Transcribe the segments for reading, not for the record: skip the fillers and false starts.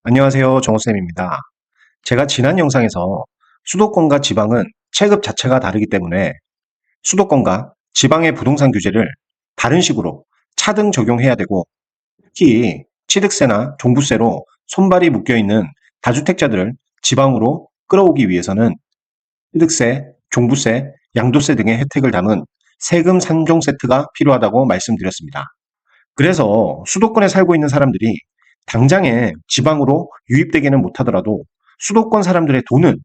안녕하세요. 정호쌤입니다. 제가 지난 영상에서 수도권과 지방은 체급 자체가 다르기 때문에 수도권과 지방의 부동산 규제를 다른 식으로 차등 적용해야 되고, 특히 취득세나 종부세로 손발이 묶여있는 다주택자들을 지방으로 끌어오기 위해서는 취득세, 종부세, 양도세 등의 혜택을 담은 세금 3종 세트가 필요하다고 말씀드렸습니다. 그래서 수도권에 살고 있는 사람들이 당장에 지방으로 유입되기는 못하더라도 수도권 사람들의 돈은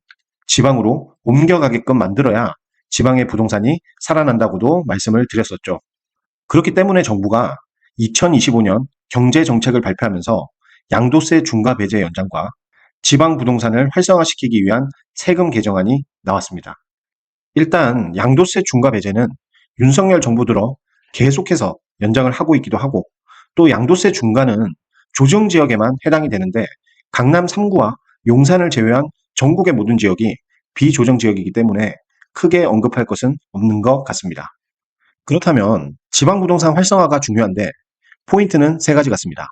지방으로 옮겨가게끔 만들어야 지방의 부동산이 살아난다고도 말씀을 드렸었죠. 그렇기 때문에 정부가 2025년 경제정책을 발표하면서 양도세 중과 배제 연장과 지방 부동산을 활성화시키기 위한 세금 개정안이 나왔습니다. 일단 양도세 중과 배제는 윤석열 정부 들어 계속해서 연장을 하고 있기도 하고, 또 양도세 중과는 조정 지역에만 해당이 되는데 강남 3구와 용산을 제외한 전국의 모든 지역이 비조정 지역이기 때문에 크게 언급할 것은 없는 것 같습니다. 그렇다면 지방 부동산 활성화가 중요한데 포인트는 세 가지 같습니다.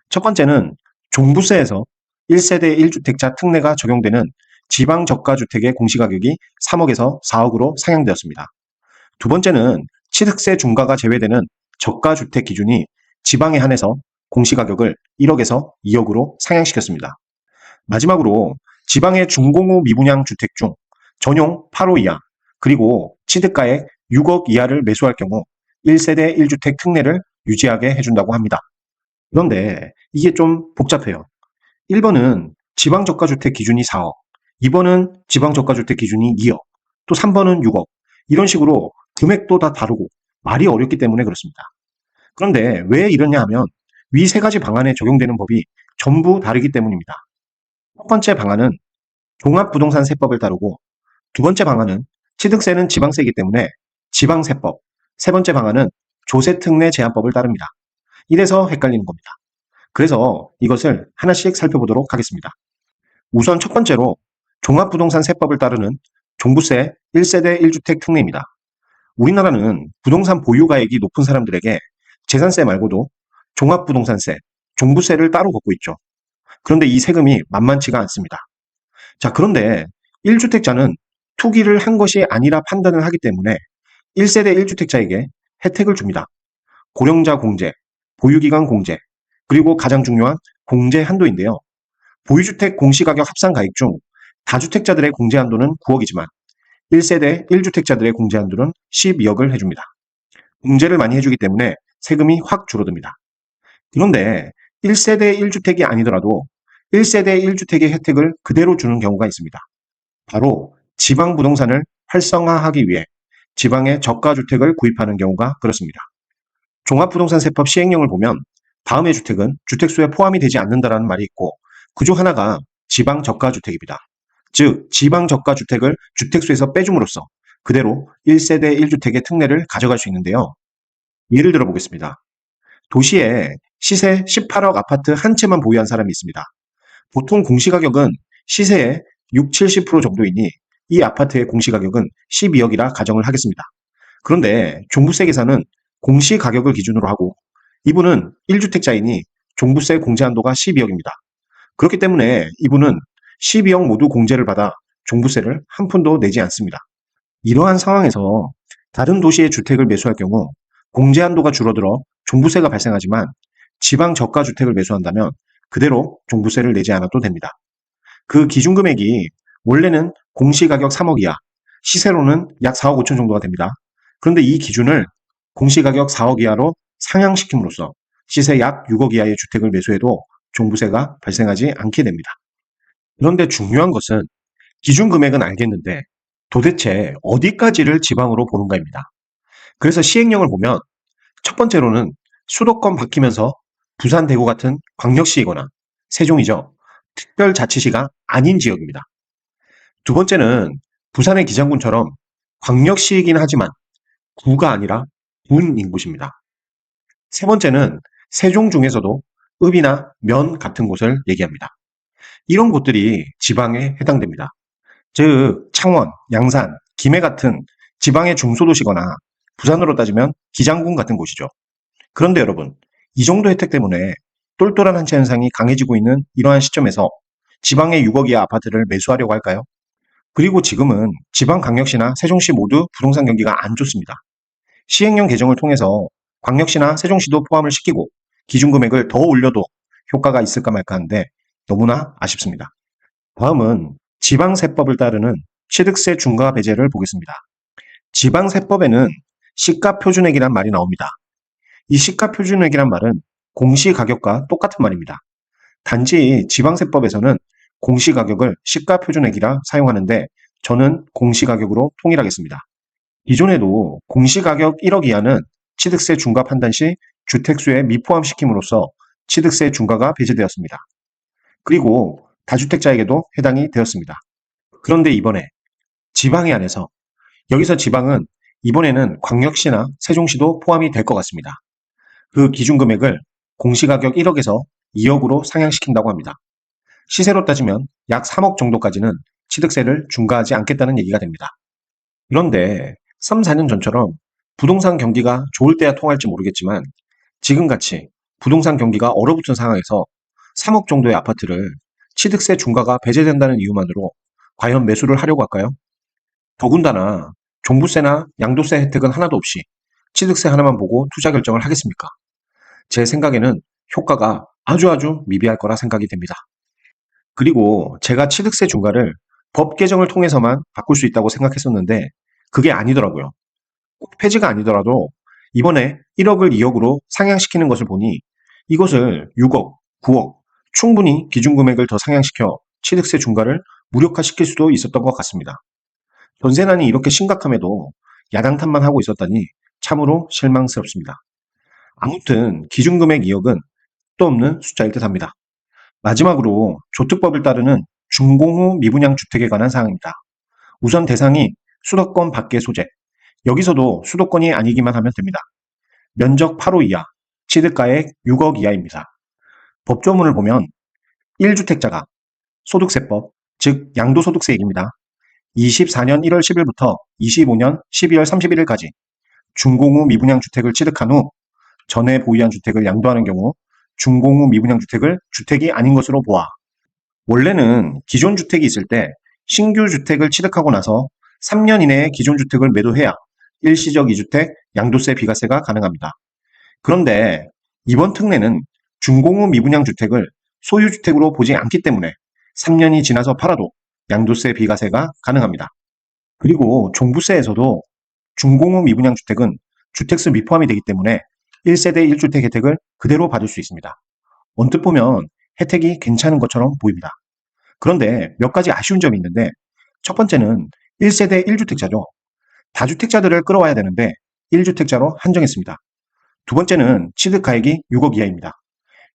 첫 번째는 종부세에서 1세대 1주택자 특례가 적용되는 지방 저가주택의 공시가격이 3억에서 4억으로 상향되었습니다. 두 번째는 취득세 중과가 제외되는 저가주택 기준이 지방에 한해서 공시가격을 1억에서 2억으로 상향시켰습니다. 마지막으로 지방의 중공후 미분양 주택 중 전용 8호 이하 그리고 취득가액 6억 이하를 매수할 경우 1세대 1주택 특례를 유지하게 해준다고 합니다. 그런데 이게 좀 복잡해요. 1번은 지방저가주택 기준이 4억, 2번은 지방저가주택 기준이 2억, 또 3번은 6억, 이런 식으로 금액도 다 다르고 말이 어렵기 때문에 그렇습니다. 그런데 왜 이러냐 하면 위 세 가지 방안에 적용되는 법이 전부 다르기 때문입니다. 첫 번째 방안은 종합부동산세법을 따르고, 두 번째 방안은 취득세는 지방세이기 때문에 지방세법, 세 번째 방안은 조세특례 제한법을 따릅니다. 이래서 헷갈리는 겁니다. 그래서 이것을 하나씩 살펴보도록 하겠습니다. 우선 첫 번째로 종합부동산세법을 따르는 종부세 1세대 1주택 특례입니다. 우리나라는 부동산 보유가액이 높은 사람들에게 재산세 말고도 종합부동산세, 종부세를 따로 걷고 있죠. 그런데 이 세금이 만만치가 않습니다. 자, 그런데 1주택자는 투기를 한 것이 아니라 판단을 하기 때문에 1세대 1주택자에게 혜택을 줍니다. 고령자 공제, 보유기간 공제, 그리고 가장 중요한 공제 한도인데요. 보유주택 공시가격 합산 가액 중 다주택자들의 공제 한도는 9억이지만 1세대 1주택자들의 공제 한도는 12억을 해줍니다. 공제를 많이 해주기 때문에 세금이 확 줄어듭니다. 그런데 1세대 1주택이 아니더라도 1세대 1주택의 혜택을 그대로 주는 경우가 있습니다. 바로 지방 부동산을 활성화하기 위해 지방의 저가주택을 구입하는 경우가 그렇습니다. 종합부동산세법 시행령을 보면 다음의 주택은 주택수에 포함이 되지 않는다라는 말이 있고, 그중 하나가 지방 저가주택입니다. 즉 지방 저가주택을 주택수에서 빼줌으로써 그대로 1세대 1주택의 특례를 가져갈 수 있는데요. 예를 들어 보겠습니다. 도시에 시세 18억 아파트 한 채만 보유한 사람이 있습니다. 보통 공시가격은 시세의 6, 70% 정도이니 이 아파트의 공시가격은 12억이라 가정을 하겠습니다. 그런데 종부세 계산은 공시가격을 기준으로 하고, 이분은 1주택자이니 종부세 공제 한도가 12억입니다. 그렇기 때문에 이분은 12억 모두 공제를 받아 종부세를 한 푼도 내지 않습니다. 이러한 상황에서 다른 도시의 주택을 매수할 경우 공제 한도가 줄어들어 종부세가 발생하지만 지방 저가 주택을 매수한다면 그대로 종부세를 내지 않아도 됩니다. 그 기준 금액이 원래는 공시가격 3억 이하, 시세로는 약 4억 5천 정도가 됩니다. 그런데 이 기준을 공시가격 4억 이하로 상향시킴으로써 시세 약 6억 이하의 주택을 매수해도 종부세가 발생하지 않게 됩니다. 그런데 중요한 것은 기준 금액은 알겠는데 도대체 어디까지를 지방으로 보는가입니다. 그래서 시행령을 보면 첫 번째로는 수도권 바뀌면서 부산, 대구 같은 광역시이거나 세종이죠. 특별자치시가 아닌 지역입니다. 두 번째는 부산의 기장군처럼 광역시이긴 하지만 구가 아니라 군인 곳입니다. 세 번째는 세종 중에서도 읍이나 면 같은 곳을 얘기합니다. 이런 곳들이 지방에 해당됩니다. 즉 창원, 양산, 김해 같은 지방의 중소도시거나 부산으로 따지면 기장군 같은 곳이죠. 그런데 여러분, 이 정도 혜택 때문에 똘똘한 한채 현상이 강해지고 있는 이러한 시점에서 지방의 6억 이하 아파트를 매수하려고 할까요? 그리고 지금은 지방광역시나 세종시 모두 부동산 경기가 안 좋습니다. 시행령 개정을 통해서 광역시나 세종시도 포함을 시키고 기준금액을 더 올려도 효과가 있을까 말까 하는데 너무나 아쉽습니다. 다음은 지방세법을 따르는 취득세 중과 배제를 보겠습니다. 지방세법에는 시가표준액이란 말이 나옵니다. 이 시가표준액이란 말은 공시가격과 똑같은 말입니다. 단지 지방세법에서는 공시가격을 시가표준액이라 사용하는데 저는 공시가격으로 통일하겠습니다. 기존에도 공시가격 1억 이하는 취득세 중과 판단 시 주택수에 미포함시킴으로써 취득세 중과가 배제되었습니다. 그리고 다주택자에게도 해당이 되었습니다. 그런데 이번에 지방에 한해서 여기서 지방은 이번에는 광역시나 세종시도 포함이 될 것 같습니다. 그 기준금액을 공시가격 1억에서 2억으로 상향시킨다고 합니다. 시세로 따지면 약 3억 정도까지는 취득세를 중과하지 않겠다는 얘기가 됩니다. 그런데 3, 4년 전처럼 부동산 경기가 좋을 때야 통할지 모르겠지만 지금같이 부동산 경기가 얼어붙은 상황에서 3억 정도의 아파트를 취득세 중과가 배제된다는 이유만으로 과연 매수를 하려고 할까요? 더군다나 종부세나 양도세 혜택은 하나도 없이 취득세 하나만 보고 투자 결정을 하겠습니까? 제 생각에는 효과가 아주 미비할 거라 생각이 됩니다. 그리고 제가 취득세 중과를 법 개정을 통해서만 바꿀 수 있다고 생각했었는데 그게 아니더라고요. 꼭 폐지가 아니더라도 이번에 1억을 2억으로 상향시키는 것을 보니 이것을 6억, 9억 충분히 기준금액을 더 상향시켜 취득세 중과를 무력화시킬 수도 있었던 것 같습니다. 전세난이 이렇게 심각함에도 야당 탓만 하고 있었다니 참으로 실망스럽습니다. 아무튼 기준금액 2억은 또 없는 숫자일 듯합니다. 마지막으로 조특법을 따르는 준공후 미분양 주택에 관한 사항입니다. 우선 대상이 수도권 밖의 소재, 여기서도 수도권이 아니기만 하면 됩니다. 면적 8호 이하, 취득가액 6억 이하입니다. 법조문을 보면 1주택자가 소득세법, 즉 양도소득세액입니다. 24년 1월 10일부터 25년 12월 31일까지 준공후 미분양 주택을 취득한 후 전에 보유한 주택을 양도하는 경우 준공후 미분양 주택을 주택이 아닌 것으로 보아. 원래는 기존 주택이 있을 때 신규 주택을 취득하고 나서 3년 이내에 기존 주택을 매도해야 일시적 2주택 양도세 비과세가 가능합니다. 그런데 이번 특례는 준공후 미분양 주택을 소유주택으로 보지 않기 때문에 3년이 지나서 팔아도 양도세 비과세가 가능합니다. 그리고 종부세에서도 준공후 미분양 주택은 주택수 미포함이 되기 때문에 1세대 1주택 혜택을 그대로 받을 수 있습니다. 언뜻 보면 혜택이 괜찮은 것처럼 보입니다. 그런데 몇 가지 아쉬운 점이 있는데 첫 번째는 1세대 1주택자죠. 다주택자들을 끌어와야 되는데 1주택자로 한정했습니다. 두 번째는 취득가액이 6억 이하입니다.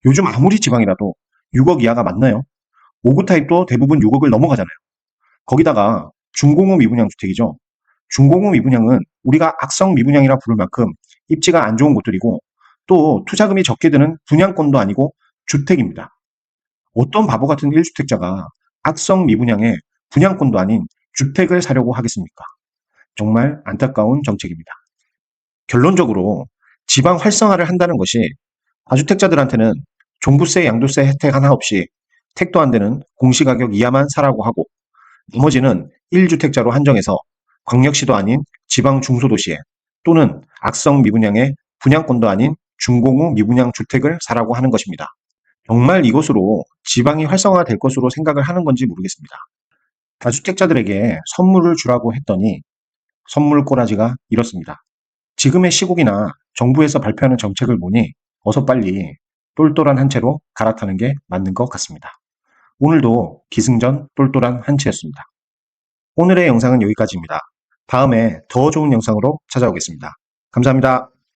요즘 아무리 지방이라도 6억 이하가 맞나요? 5구 타입도 대부분 6억을 넘어가잖아요. 거기다가 준공후 미분양 주택이죠. 준공후 미분양은 우리가 악성 미분양이라 부를 만큼 입지가 안 좋은 곳들이고 또 투자금이 적게 드는 분양권도 아니고 주택입니다. 어떤 바보 같은 1주택자가 악성 미분양에 분양권도 아닌 주택을 사려고 하겠습니까? 정말 안타까운 정책입니다. 결론적으로 지방 활성화를 한다는 것이 다주택자들한테는 종부세, 양도세 혜택 하나 없이 택도 안 되는 공시가격 이하만 사라고 하고 나머지는 1주택자로 한정해서 광역시도 아닌 지방 중소도시에 또는 악성 미분양에 분양권도 아닌 준공후 미분양 주택을 사라고 하는 것입니다. 정말 이것으로 지방이 활성화될 것으로 생각을 하는 건지 모르겠습니다. 다주택자들에게 선물을 주라고 했더니 선물 꼬라지가 이렇습니다. 지금의 시국이나 정부에서 발표하는 정책을 보니 어서 빨리 똘똘한 한 채로 갈아타는 게 맞는 것 같습니다. 오늘도 기승전 똘똘한 한 채였습니다. 오늘의 영상은 여기까지입니다. 다음에 더 좋은 영상으로 찾아오겠습니다. 감사합니다.